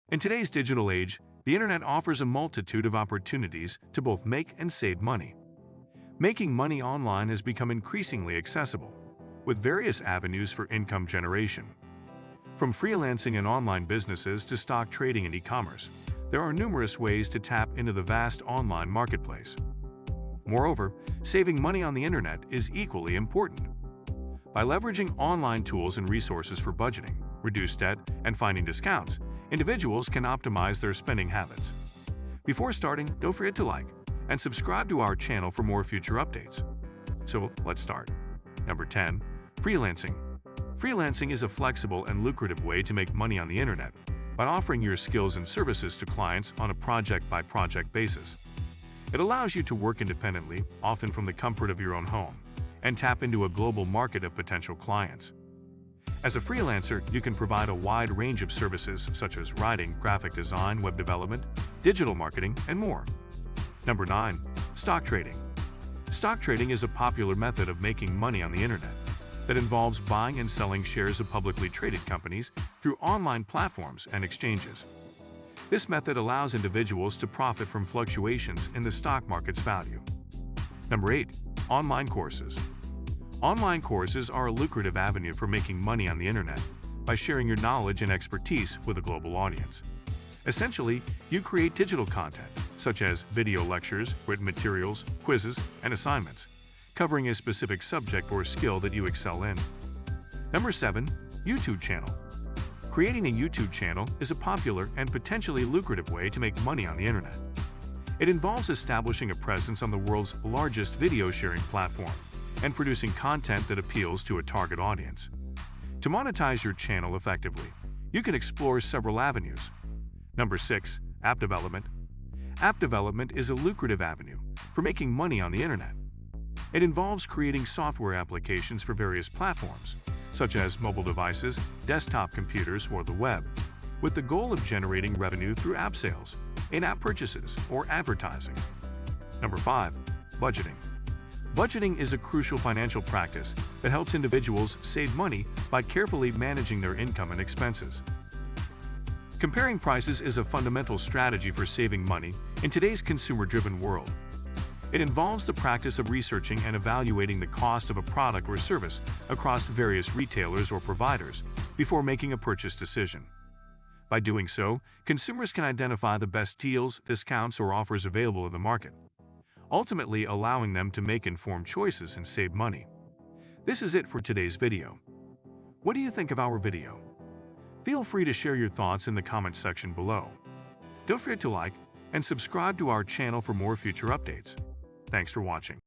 In today's digital age, the internet offers a multitude of opportunities to both make and save money. Making money online has become increasingly accessible, with various avenues for income generation. From freelancing and online businesses to stock trading and e-commerce, there are numerous ways to tap into the vast online marketplace. Moreover, saving money on the internet is equally important. By leveraging online tools and resources for budgeting, reduce debt, and finding discounts, individuals can optimize their spending habits. Before starting, don't forget to like and subscribe to our channel for more future updates. So let's start. Number 10. Freelancing. Freelancing is a flexible and lucrative way to make money on the internet by offering your skills and services to clients on a project-by-project basis. It allows you to work independently, often from the comfort of your own home, and tap into a global market of potential clients. As a freelancer, you can provide a wide range of services such as writing, graphic design, web development, digital marketing, and more. Number 9. Stock trading. Stock trading is a popular method of making money on the internet that involves buying and selling shares of publicly traded companies through online platforms and exchanges. This method allows individuals to profit from fluctuations in the stock market's value. Number 8. Online courses. Online courses are a lucrative avenue for making money on the internet by sharing your knowledge and expertise with a global audience. Essentially, you create digital content, such as video lectures, written materials, quizzes, and assignments, covering a specific subject or skill that you excel in. Number 7. YouTube channel. Creating a YouTube channel is a popular and potentially lucrative way to make money on the internet. It involves establishing a presence on the world's largest video sharing platform and producing content that appeals to a target audience. To monetize your channel effectively, you can explore several avenues. Number 6. App development. App development is a lucrative avenue for making money on the internet. It involves creating software applications for various platforms, such as mobile devices, desktop computers, or the web, with the goal of generating revenue through app sales, in-app purchases, or advertising. Number 5. Budgeting. Budgeting is a crucial financial practice that helps individuals save money by carefully managing their income and expenses. Comparing prices is a fundamental strategy for saving money in today's consumer-driven world. It involves the practice of researching and evaluating the cost of a product or service across various retailers or providers before making a purchase decision. By doing so, consumers can identify the best deals, discounts, or offers available in the market, ultimately allowing them to make informed choices and save money. This is it for today's video. What do you think of our video? Feel free to share your thoughts in the comment section below. Don't forget to like and subscribe to our channel for more future updates. Thanks for watching.